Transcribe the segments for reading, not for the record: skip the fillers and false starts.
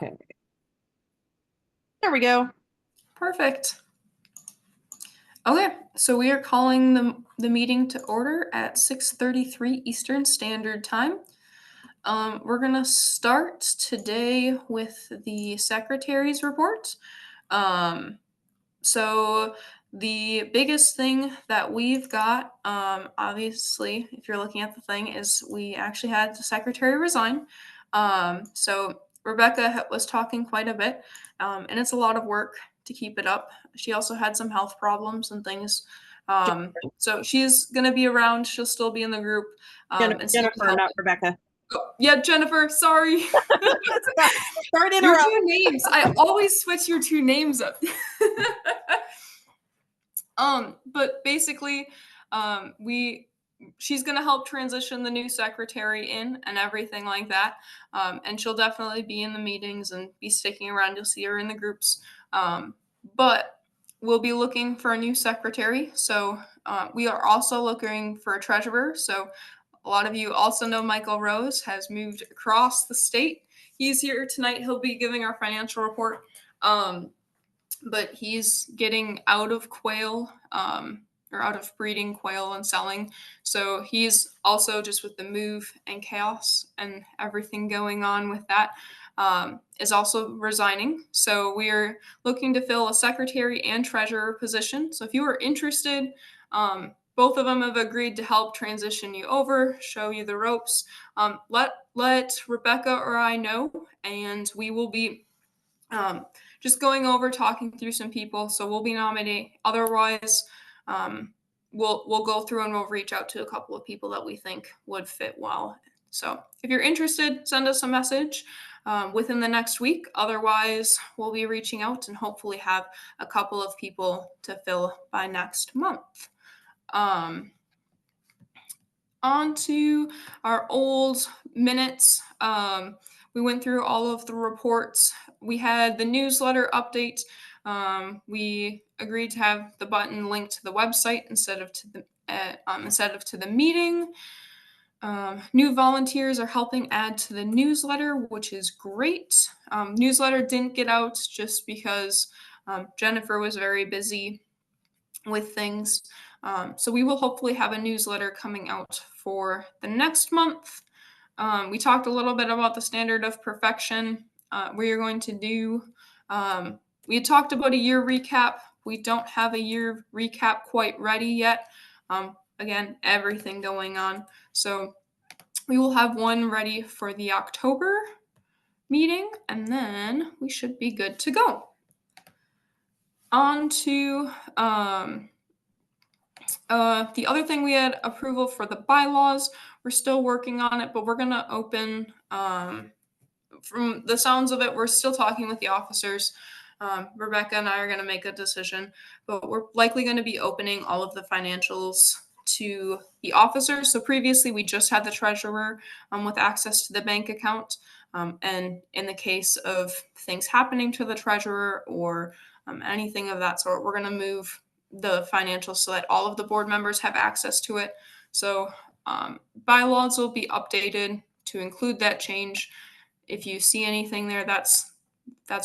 Okay. There we go. Perfect. Okay, so we are calling the meeting to order at 6:33 Eastern Standard Time. We're gonna start today with the secretary's report. Um, so the biggest thing that we've got, obviously, if you're looking at the thing, is we actually had the secretary resign. So Rebecca was talking quite a bit, and it's a lot of work to keep it up. She also had some health problems and things. So she's gonna be around. She'll still be in the group. Jennifer, not Rebecca. Oh, yeah, Jennifer. Sorry. Sorry to Your interrupt. two names. I always switch your two names up. But basically, she's gonna help transition the new secretary in and everything like that. And she'll definitely be in the meetings and be sticking around. You'll see her in the groups. But we'll be looking for a new secretary. So we are also looking for a treasurer. So a lot of you also know Michael Rose has moved across the state. He's here tonight. He'll be giving our financial report. But he's getting out of quail, or out of breeding quail and selling. So he's also, just with the move and chaos and everything going on with that, is also resigning. So we're looking to fill a secretary and treasurer position. So if you are interested, both of them have agreed to help transition you over, show you the ropes. Let Rebecca or I know, and we will be just going over, talking through some people. So we'll be nominating. Otherwise, we'll go through and we'll reach out to a couple of people that we think would fit well. So if you're interested, send us a message within the next week. Otherwise, we'll be reaching out and hopefully have a couple of people to fill by next month. On to our old minutes. We went through all of the reports. We had the newsletter update. We agreed to have the button linked to the website instead of to the meeting. New volunteers are helping add to the newsletter, which is great. Newsletter didn't get out just because Jennifer was very busy with things. So we will hopefully have a newsletter coming out for the next month. We talked a little bit about the standard of perfection. We are going to do, we had talked about a year recap. We don't have a year recap quite ready yet. Again, everything going on. So we will have one ready for the October meeting, and then we should be good to go. On to the other thing, we had approval for the bylaws. We're still working on it, but we're going to open, from the sounds of it, we're still talking with the officers. Rebecca and I are going to make a decision, but we're likely going to be opening all of the financials to the officers. So previously we just had the treasurer with access to the bank account. And in the case of things happening to the treasurer or anything of that sort, we're going to move the financials so that all of the board members have access to it. So bylaws will be updated to include that change. If you see anything there, that's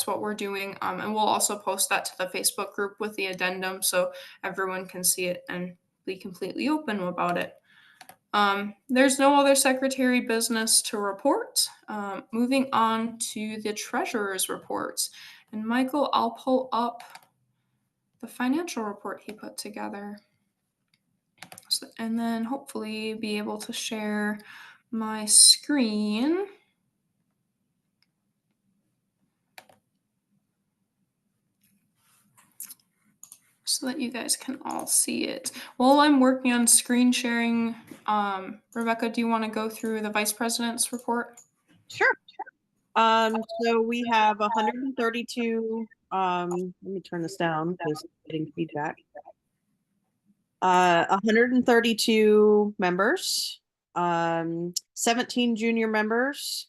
what we're doing. And we'll also post that to the Facebook group with the addendum so everyone can see it and be completely open about it. There's no other secretary business to report. Moving on to the treasurer's reports. And Michael, I'll pull up the financial report he put together. So, and then hopefully be able to share my screen. So that you guys can all see it. While I'm working on screen sharing, Rebecca, do you want to go through the vice president's report? Sure. So we have 132, let me turn this down because I'm getting feedback. 132 members, 17 junior members,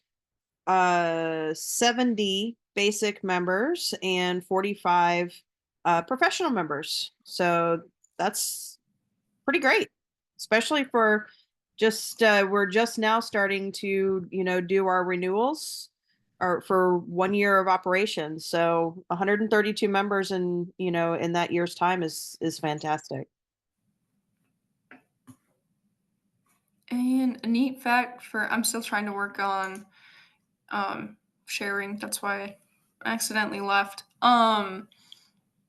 70 basic members, and 45 professional members. So that's pretty great, especially for just we're just now starting to do our renewals. or for 1 year of operation. So 132 members in, in that year's time is fantastic. And a neat fact for I'm still trying to work on sharing. That's why I accidentally left.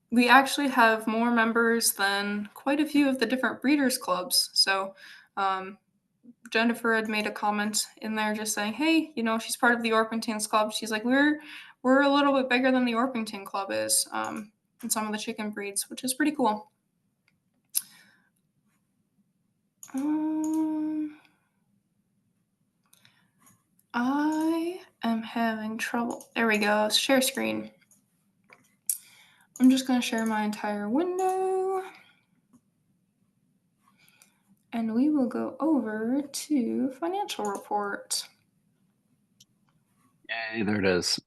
We actually have more members than quite a few of the different breeders clubs. So um, Jennifer had made a comment in there just saying, "Hey, she's part of the Orpingtons Club." She's like, "We're a little bit bigger than the Orpington Club is in some of the chicken breeds, which is pretty cool." I am having trouble. There we go. Share screen. I'm just going to share my entire window. And we will go over to financial report. Yay, there it is.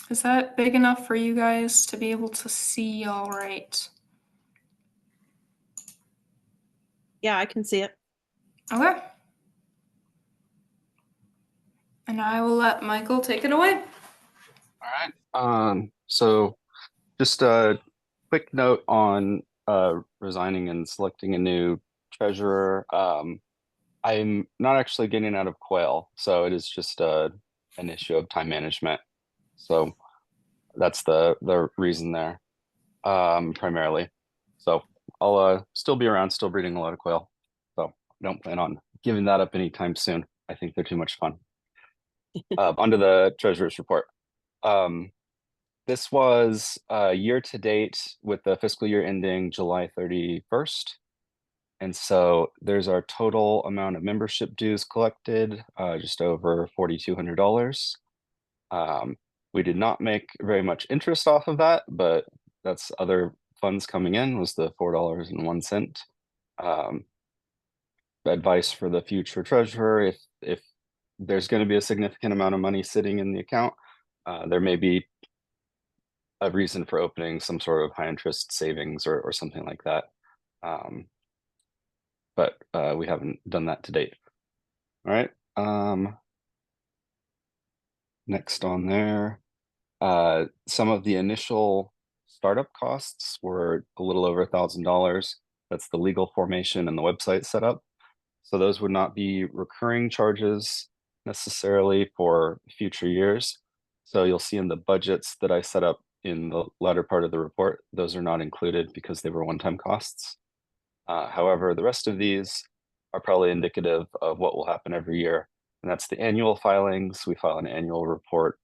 Is that big enough for you guys to be able to see all right? Yeah, I can see it. Okay. And I will let Michael take it away. All right. So just a quick note on resigning and selecting a new treasurer. I'm not actually getting out of quail, so it is just an issue of time management. So that's the reason there, primarily. So I'll still be around, still breeding a lot of quail. So I don't plan on giving that up anytime soon. I think they're too much fun. Onto the treasurer's report. This was year to date with the fiscal year ending July 31st. And so there's our total amount of membership dues collected, just over $4,200. We did not make very much interest off of that, but that's other funds coming in was the $4.01. Advice for the future treasurer, if there's going to be a significant amount of money sitting in the account, there may be a reason for opening some sort of high interest savings or something like that. But we haven't done that to date. All right. Next on there, some of the initial startup costs were a little over $1,000. That's the legal formation and the website setup. So those would not be recurring charges necessarily for future years. So you'll see in the budgets that I set up in the latter part of the report, those are not included because they were one-time costs. However, the rest of these are probably indicative of what will happen every year. And that's the annual filings. We file an annual report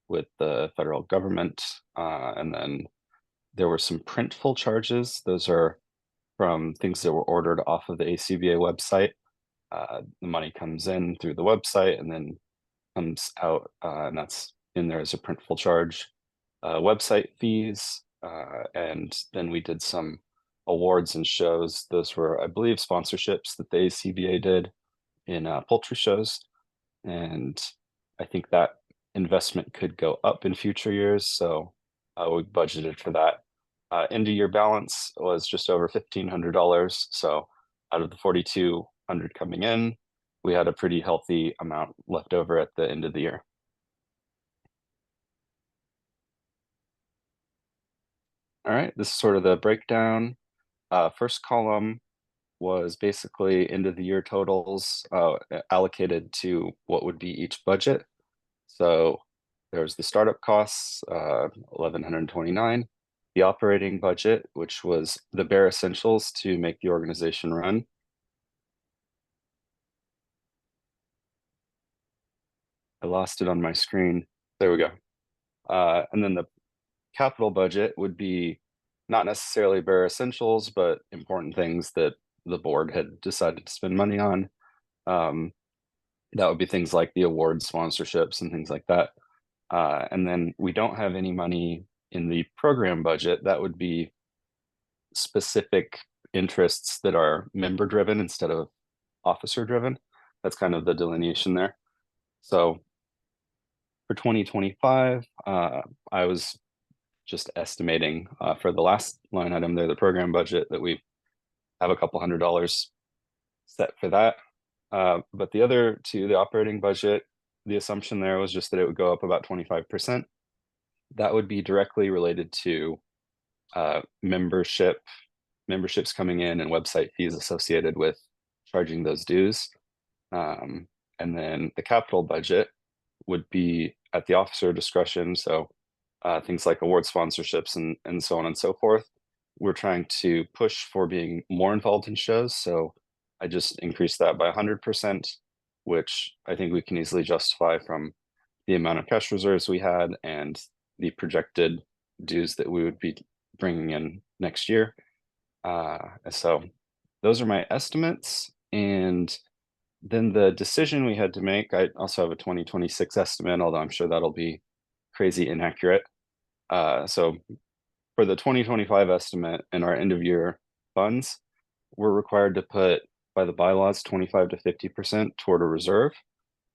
with the federal government. And then there were some printful charges. Those are from things that were ordered off of the ACBA website. The money comes in through the website and then comes out, and that's in there as a printful charge. Website fees, and then we did some awards and shows. Those were, I believe, sponsorships that the ACBA did in poultry shows. And I think that investment could go up in future years. So we budgeted for that. End of year balance was just over $1,500. So out of the 4,200 coming in, we had a pretty healthy amount left over at the end of the year. All right, this is sort of the breakdown. First column was basically end of the year totals allocated to what would be each budget. So there's the startup costs, 1,129, the operating budget, which was the bare essentials to make the organization run. I lost it on my screen. There we go. And then the capital budget would be not necessarily bare essentials, but important things that the board had decided to spend money on. That would be things like the award sponsorships and things like that. And then we don't have any money in the program budget. That would be specific interests that are member driven instead of officer driven. That's kind of the delineation there. So for 2025, I was just estimating for the last line item there, the program budget, that we have a couple $100 set for that. But the other two, the operating budget the assumption there was just that it would go up about 25%. That would be directly related to memberships coming in and website fees associated with charging those dues. And then the capital budget would be at the officer discretion. So things like award sponsorships and so on and so forth. We're trying to push for being more involved in shows. So I just increased that by 100%, which I think we can easily justify from the amount of cash reserves we had and the projected dues that we would be bringing in next year. So those are my estimates. And then the decision we had to make, I also have a 2026 estimate, although I'm sure that'll be crazy inaccurate. So for the 2025 estimate and our end of year funds, we're required to put, by the bylaws, 25 to 50% toward a reserve.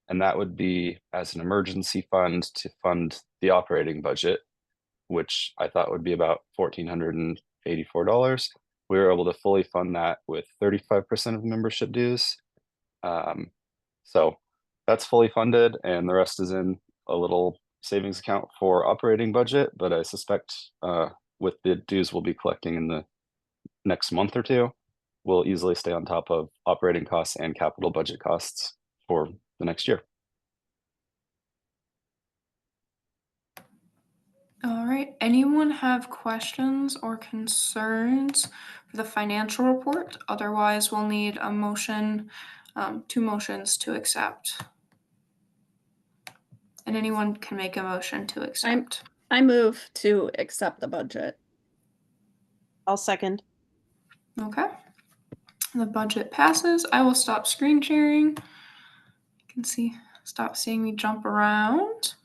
And that would be as an emergency fund to fund the operating budget, which I thought would be about $1,484. We were able to fully fund that with 35% of membership dues. So that's fully funded, and the rest is in a little savings account for operating budget. But I suspect with the dues we'll be collecting in the next month or two, we'll easily stay on top of operating costs and capital budget costs for the next year. All right. Anyone have questions or concerns for the financial report? Otherwise, we'll need a motion, 2 motions to accept. And anyone can make a motion to accept. I move to accept the budget. I'll second. Okay. The budget passes. I will stop screen sharing. You can stop seeing me jump around.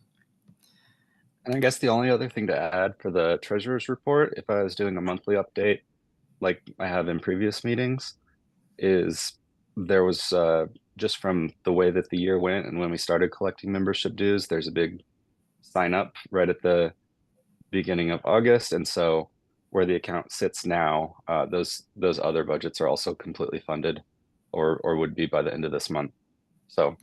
And I guess the only other thing to add for the treasurer's report, if I was doing a monthly update like I have in previous meetings, is there was just from the way that the year went and when we started collecting membership dues, there's a big sign up right at the beginning of August. And so where the account sits now, those other budgets are also completely funded or would be by the end of this month. So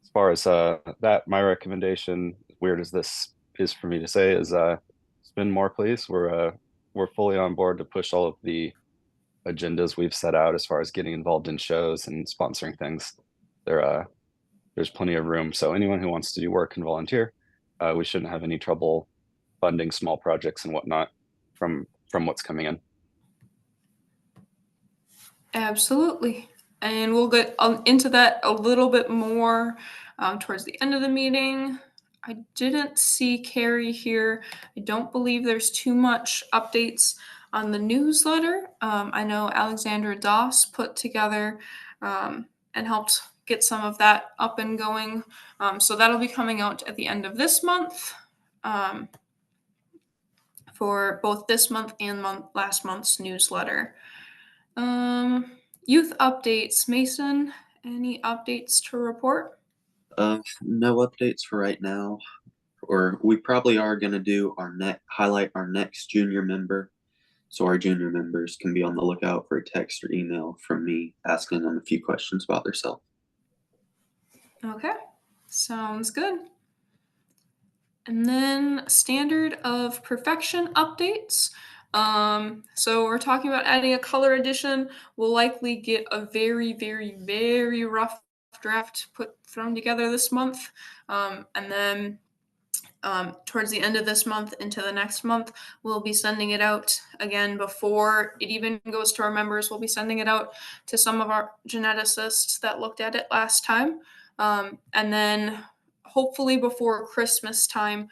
as far as that, my recommendation, weird as this is for me to say, is spend more, please. We're fully on board to push all of the agendas we've set out as far as getting involved in shows and sponsoring things. There's plenty of room. So anyone who wants to do work and volunteer, we shouldn't have any trouble funding small projects and whatnot from what's coming in. Absolutely. And we'll get into that a little bit more towards the end of the meeting. I didn't see Carrie here. I don't believe there's too much updates on the newsletter. I know Alexandra Doss put together and helped get some of that up and going. So that'll be coming out at the end of this month for both this month and last month's newsletter. Youth updates. Mason, any updates to report? No updates for right now. Or we probably are going to do highlight our next junior member. So our junior members can be on the lookout for a text or email from me asking them a few questions about themselves. Okay, sounds good. And then standard of perfection updates. So we're talking about adding a color edition. We'll likely get a very, very, very rough draft thrown together this month. And then towards the end of this month into the next month, we'll be sending it out again before it even goes to our members. We'll be sending it out to some of our geneticists that looked at it last time. And then hopefully before Christmas time,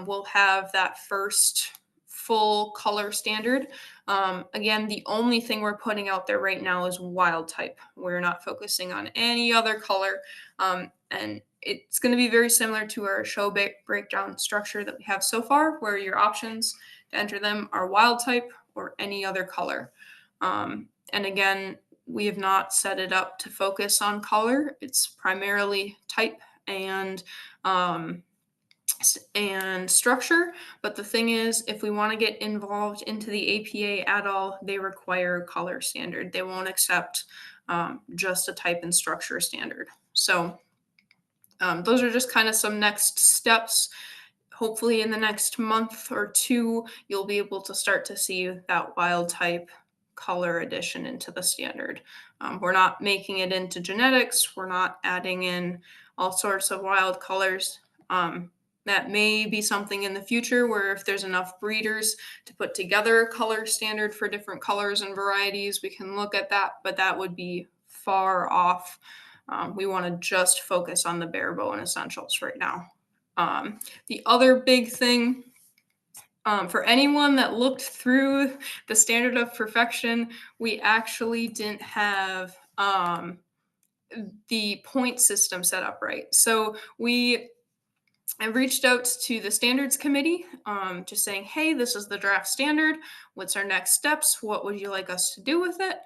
we'll have that first full color standard. Again, the only thing we're putting out there right now is wild type. We're not focusing on any other color. And it's going to be very similar to our show breakdown structure that we have so far, where your options to enter them are wild type or any other color. And again, we have not set it up to focus on color. It's primarily type and structure. But the thing is, if we want to get involved into the APA at all, they require a color standard. They won't accept just a type and structure standard. So those are just kind of some next steps. Hopefully in the next month or two, you'll be able to start to see that wild type color addition into the standard. We're not making it into genetics. We're not adding in all sorts of wild colors. That may be something in the future where if there's enough breeders to put together a color standard for different colors and varieties, we can look at that, but that would be far off. We want to just focus on the bare bone essentials right now. The other big thing, for anyone that looked through the standard of perfection, we actually didn't have the point system set up right. So I reached out to the standards committee, just saying, hey, this is the draft standard. What's our next steps? What would you like us to do with it?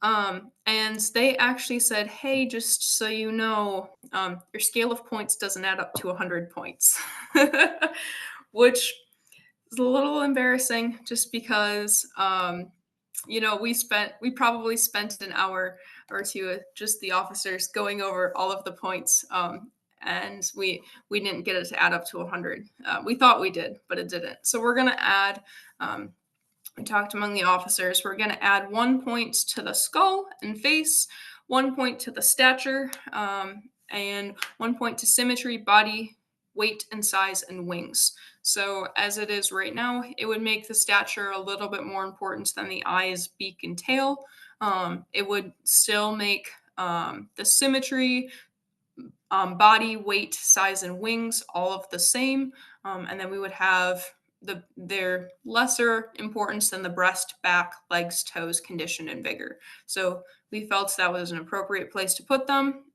And they actually said, hey, just so you know, your scale of points doesn't add up to 100 points, which is a little embarrassing just because, we probably spent an hour or two with just the officers going over all of the points. And we didn't get it to add up to 100. We thought we did, but it didn't. So we're going to add, we talked among the officers, we're going to add 1 point to the skull and face, 1 point to the stature, and 1 point to symmetry, body, weight, and size, and wings. So as it is right now, it would make the stature a little bit more important than the eyes, beak, and tail. It would still make the symmetry, body, weight, size, and wings all of the same. And then we would have their lesser importance than the breast, back, legs, toes, condition, and vigor. So we felt that was an appropriate place to put them.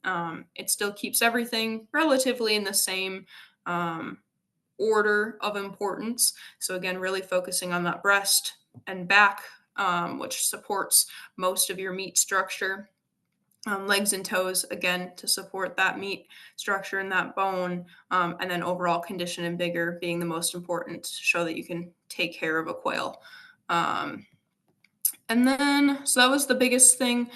It still keeps everything relatively in the same order of importance. So again, really focusing on that breast and back, which supports most of your meat structure. Legs and toes, again, to support that meat structure and that bone, and then overall condition and vigor being the most important to show that you can take care of a quail. And then, so that was the biggest thing.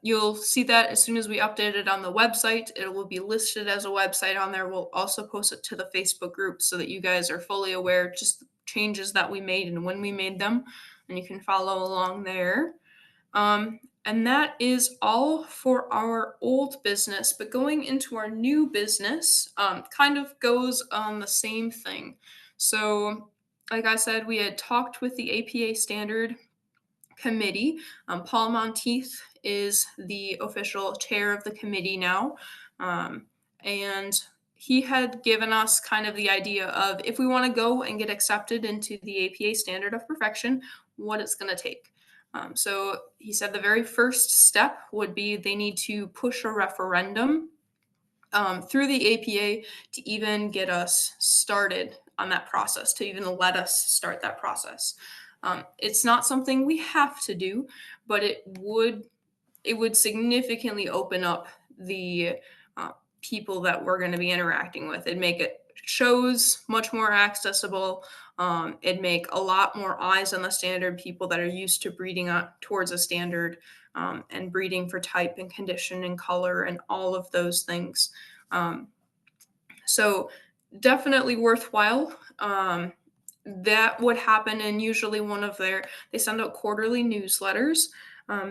You'll see that as soon as we update it on the website, it will be listed as a website on there. We'll also post it to the Facebook group so that you guys are fully aware just the changes that we made and when we made them, and you can follow along there. And that is all for our old business, but going into our new business kind of goes on the same thing. So, like I said, we had talked with the APA standard committee. Paul Monteith is the official chair of the committee now. And he had given us kind of the idea of if we want to go and get accepted into the APA standard of perfection, what it's going to take. So he said the very first step would be they need to push a referendum through the APA to even get us started on that process, to even let us start that process. It's not something we have to do, but it would significantly open up the people that we're going to be interacting with. It'd make shows much more accessible. It'd make a lot more eyes on the standard, people that are used to breeding towards a standard and breeding for type and condition and color and all of those things. So definitely worthwhile. That would happen in usually they send out quarterly newsletters.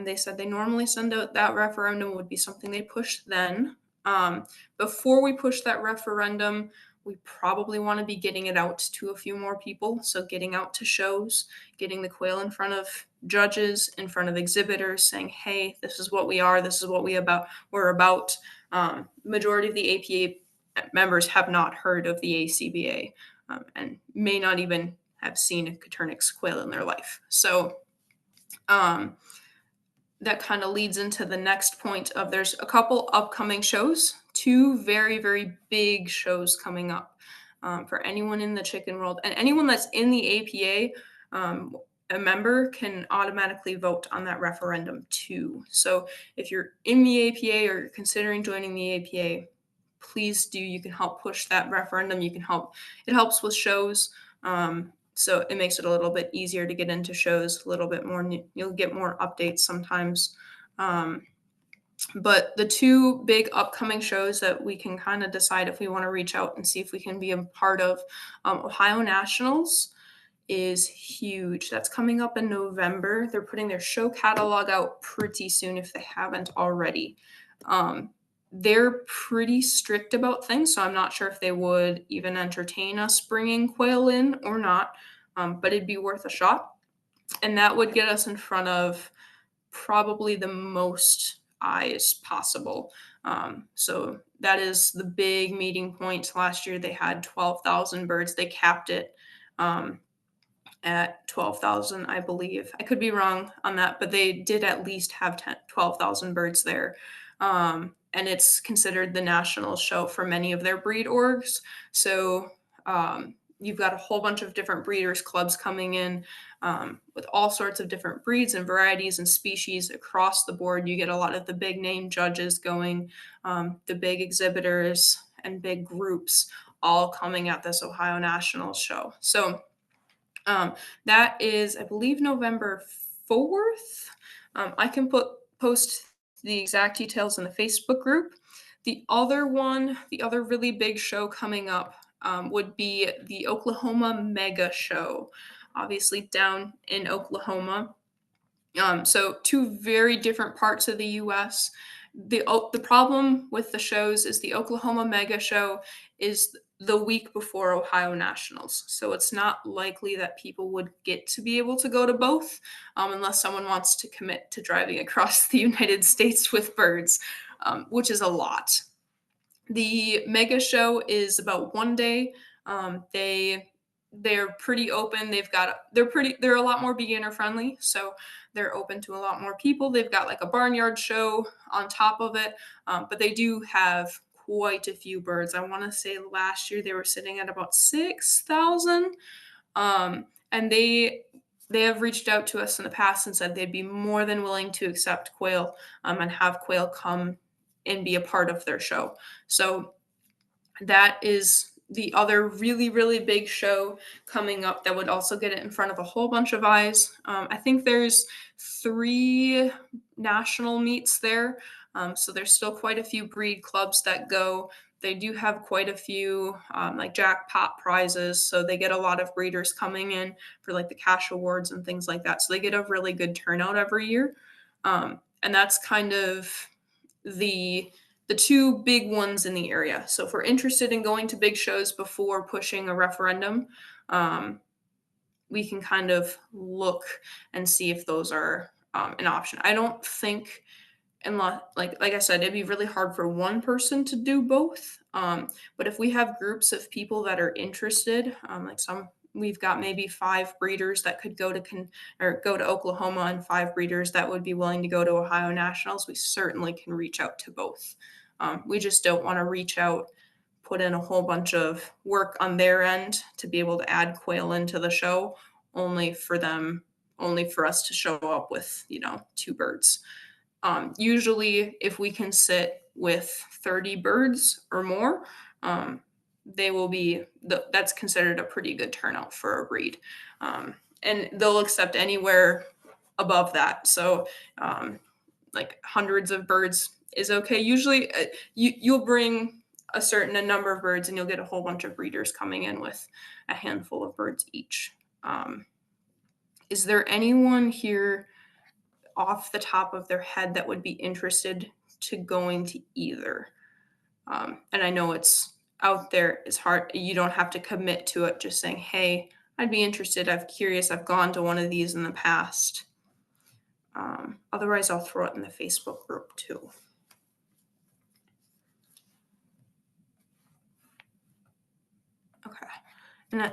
They said they normally send out that referendum would be something they push then. Before we push that referendum, we probably want to be getting it out to a few more people. So getting out to shows, getting the quail in front of judges, in front of exhibitors, saying, hey, this is what we are, this is what we're about. Majority of the APA members have not heard of the ACBA and may not even have seen a Coturnix quail in their life. So that kind of leads into the next point of there's a couple upcoming shows, 2 very, very big shows coming up for anyone in the chicken world, and anyone that's in the APA, a member can automatically vote on that referendum too. So if you're in the APA or you're considering joining the APA, please do. You can help push that referendum. It helps with shows. So it makes it a little bit easier to get into shows, a little bit more. You'll get more updates sometimes. But the two big upcoming shows that we can kind of decide if we want to reach out and see if we can be a part of, Ohio Nationals is huge. That's coming up in November. They're putting their show catalog out pretty soon if they haven't already. They're pretty strict about things, so I'm not sure if they would even entertain us bringing quail in or not, but it'd be worth a shot. And that would get us in front of probably the most eyes possible. So that is the big meeting point. Last year they had 12,000 birds. They capped it at 12,000, I believe. I could be wrong on that, but they did at least have 12,000 birds there. And it's considered the national show for many of their breed orgs. So you've got a whole bunch of different breeders clubs coming in with all sorts of different breeds and varieties and species across the board. You get a lot of the big name judges going, the big exhibitors and big groups all coming at this Ohio Nationals show. So that is, I believe, November 4th. I can post the exact details in the Facebook group. The other really big show coming up would be the Oklahoma Mega Show, obviously down in Oklahoma. So two very different parts of the U.S. The problem with the shows is the Oklahoma Mega Show is the week before Ohio Nationals. So it's not likely that people would get to be able to go to both unless someone wants to commit to driving across the United States with birds, which is a lot. The Mega Show is about one day. They're pretty open. They're a lot more beginner friendly. So they're open to a lot more people. They've got like a barnyard show on top of it. But they do have quite a few birds. I want to say last year they were sitting at about 6,000. And they have reached out to us in the past and said they'd be more than willing to accept quail and have quail come and be a part of their show. So that is the other really, really big show coming up that would also get it in front of a whole bunch of eyes. I think there's 3 national meets there. So there's still quite a few breed clubs that go. They do have quite a few like jackpot prizes. So they get a lot of breeders coming in for like the cash awards and things like that. So they get a really good turnout every year. And that's kind of the two big ones in the area. So if we're interested in going to big shows before pushing a referendum, we can kind of look and see if those are an option. I don't think, unless like I said, it'd be really hard for one person to do both. But if we have groups of people that are interested, we've got maybe 5 breeders that could go to Oklahoma and 5 breeders that would be willing to go to Ohio Nationals. We certainly can reach out to both. We just don't want to reach out, put in a whole bunch of work on their end to be able to add quail into the show, only for us to show up with 2 birds. Usually, if we can sit with 30 birds or more, that's considered a pretty good turnout for a breed. And they'll accept anywhere above that. So like hundreds of birds is okay. Usually you'll bring a certain number of birds and you'll get a whole bunch of breeders coming in with a handful of birds each. Is there anyone here off the top of their head that would be interested to going to either? And I know it's out there, it's hard. You don't have to commit to it, just saying, hey, I'd be interested. I'm curious. I've gone to one of these in the past. Otherwise, I'll throw it in the Facebook group too. Okay.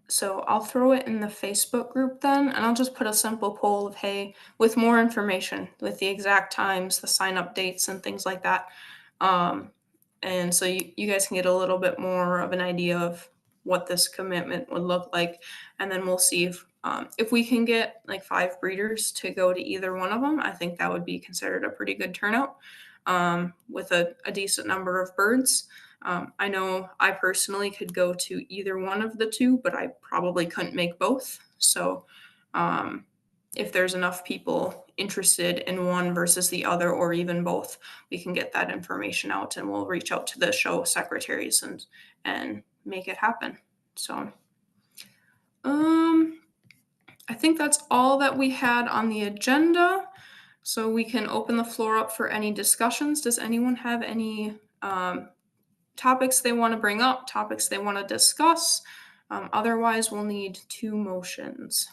So I'll throw it in the Facebook group then, and I'll just put a simple poll of, hey, with more information, with the exact times, the sign up dates and things like that. And so you guys can get a little bit more of an idea of what this commitment would look like. And then we'll see if we can get like 5 breeders to go to either one of them. I think that would be considered a pretty good turnout with a decent number of birds. I know I personally could go to either one of the 2, but I probably couldn't make both. So if there's enough people interested in one versus the other, or even both, we can get that information out, and we'll reach out to the show secretaries and make it happen. So, I think that's all that we had on the agenda. So we can open the floor up for any discussions. Does anyone have any topics they want to bring up, topics they want to discuss? Otherwise, we'll need 2 motions.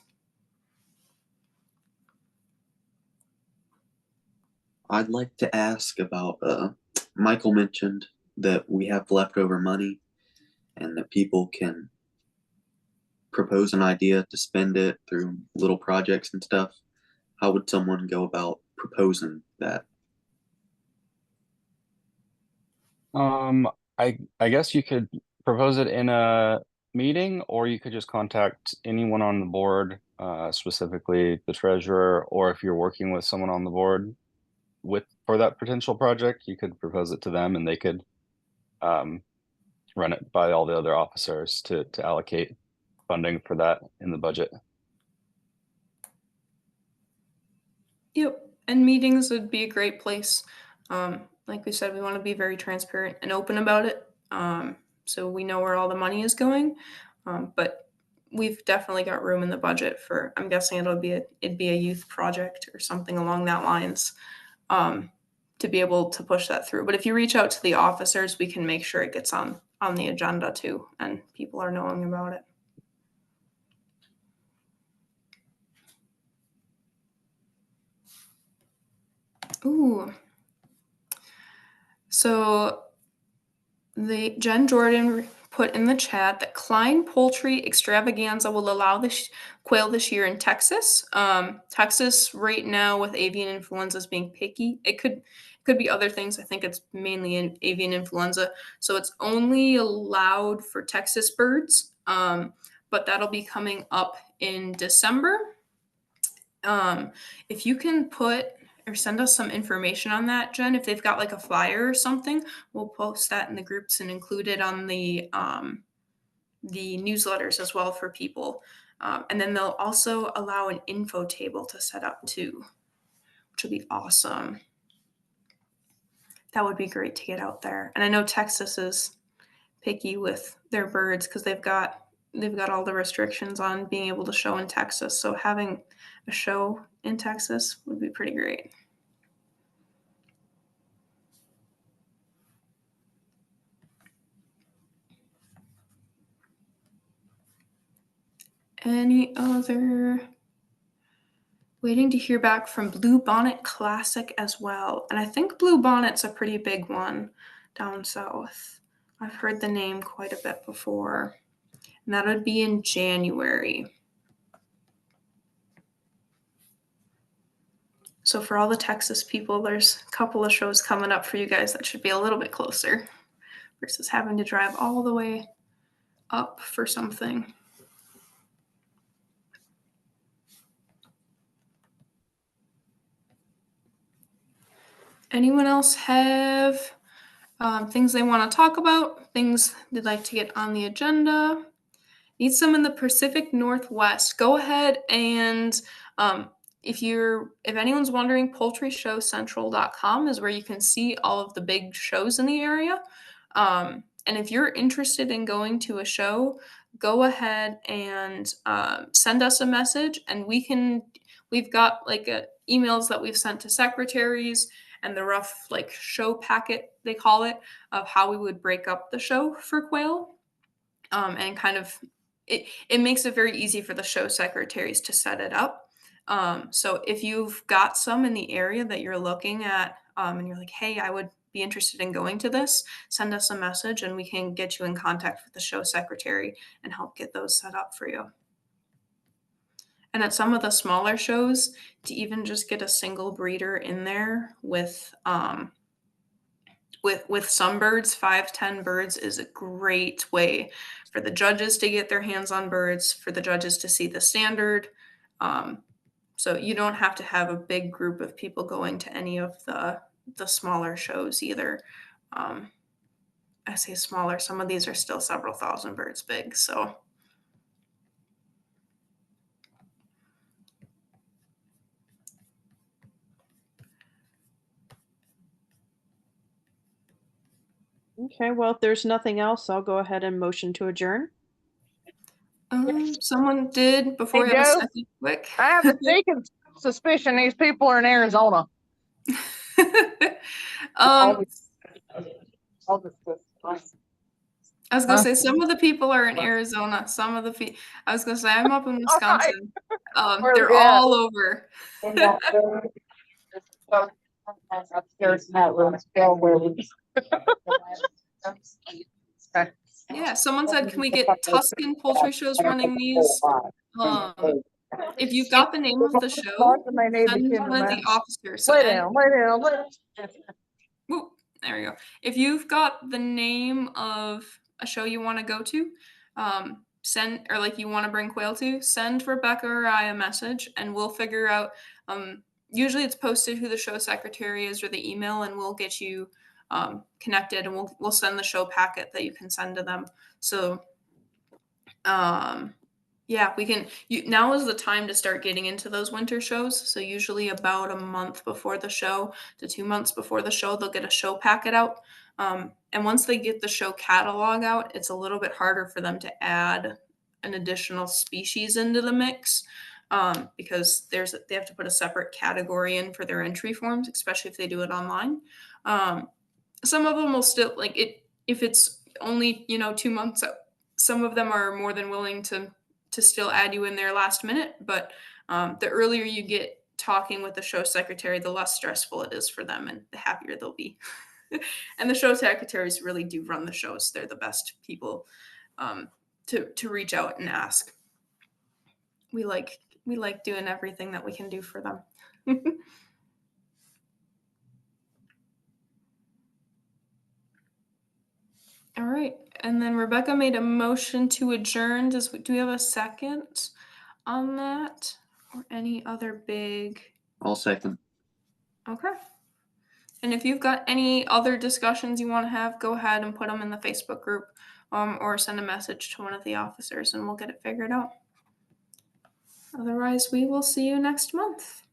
I'd like to ask about, Michael mentioned that we have leftover money and that people can propose an idea to spend it through little projects and stuff. How would someone go about proposing that? I guess you could propose it in a meeting, or you could just contact anyone on the board, specifically the treasurer, or if you're working with someone on the board for that potential project, you could propose it to them, and they could run it by all the other officers to allocate funding for that in the budget. Yep, and meetings would be a great place. Like we said, we want to be very transparent and open about it, so we know where all the money is going. But we've definitely got room in the budget for. I'm guessing it'd be a youth project or something along that lines, to be able to push that through. But if you reach out to the officers, we can make sure it gets on the agenda too, and people are knowing about it. Ooh. So Jen Jordan put in the chat that Klein Poultry Extravaganza will allow the quail this year in Texas. Texas right now with avian influenza is being picky. It could be other things. I think it's mainly in avian influenza. So it's only allowed for Texas birds. But that'll be coming up in December. If you can put or send us some information on that, Jen, if they've got like a flyer or something, we'll post that in the groups and include it on the newsletters as well for people. And then they'll also allow an info table to set up too, which would be awesome. That would be great to get out there. And I know Texas is picky with their birds because they've got all the restrictions on being able to show in Texas. So having a show in Texas would be pretty great. Any other? Waiting to hear back from Blue Bonnet Classic as well. And I think Blue Bonnet's a pretty big one down south. I've heard the name quite a bit before. And that would be in January. So for all the Texas people, there's a couple of shows coming up for you guys that should be a little bit closer versus having to drive all the way up for something. Anyone else have things they want to talk about, things they'd like to get on the agenda? Need some in the Pacific Northwest. Go ahead and if anyone's wondering, poultryshowcentral.com is where you can see all of the big shows in the area. And if you're interested in going to a show, go ahead and send us a message, and we've got like emails that we've sent to secretaries and the rough like show packet, they call it, of how we would break up the show for quail. And kind of it makes it very easy for the show secretaries to set it up. So if you've got some in the area that you're looking at, and you're like, hey, I would be interested in going to this, send us a message and we can get you in contact with the show secretary and help get those set up for you. And at some of the smaller shows, to even just get a single breeder in there with some birds, 5-10 birds is a great way for the judges to get their hands on birds, for the judges to see the standard. So you don't have to have a big group of people going to any of the smaller shows either. I say smaller, some of these are still several thousand birds big. So Okay, well, if there's nothing else, I'll go ahead and motion to adjourn. Someone did before Hey, we have a Joe. second. Quick. I have a sneaking suspicion these people are in Arizona. I All this was gonna say some of the people are in Arizona. Some of the I was gonna say I'm up in Wisconsin. They're Yeah. all over. Upstairs in that room, still where we. Yeah, someone said, can we get Tuscan poultry shows running these? If you've got the name of the show, send one of the officers. Lay down, lay down, lay down. Whoop, there we go. If you've got the name of a show you want to go to, send, or like you want to bring quail to, send Rebecca or I a message and we'll figure out. Usually it's posted who the show secretary is or the email, and we'll get you connected, and we'll send the show packet that you can send to them. So yeah, we can. Now is the time to start getting into those winter shows. So usually about a month before the show to 2 months before the show, they'll get a show packet out. And once they get the show catalog out, it's a little bit harder for them to add an additional species into the mix, because they have to put a separate category in for their entry forms, especially if they do it online. Some of them will still like it if it's only 2 months out. Some of them are more than willing to still add you in there last minute, but the earlier you get talking with the show secretary, the less stressful it is for them and the happier they'll be. And the show secretaries really do run the shows. They're the best people to reach out and ask. We like doing everything that we can do for them. All right, and then Rebecca made a motion to adjourn. Do we have a second on that, or any other big? I'll second. Okay. And if you've got any other discussions you want to have, go ahead and put them in the Facebook group, or send a message to one of the officers, and we'll get it figured out. Otherwise, we will see you next month.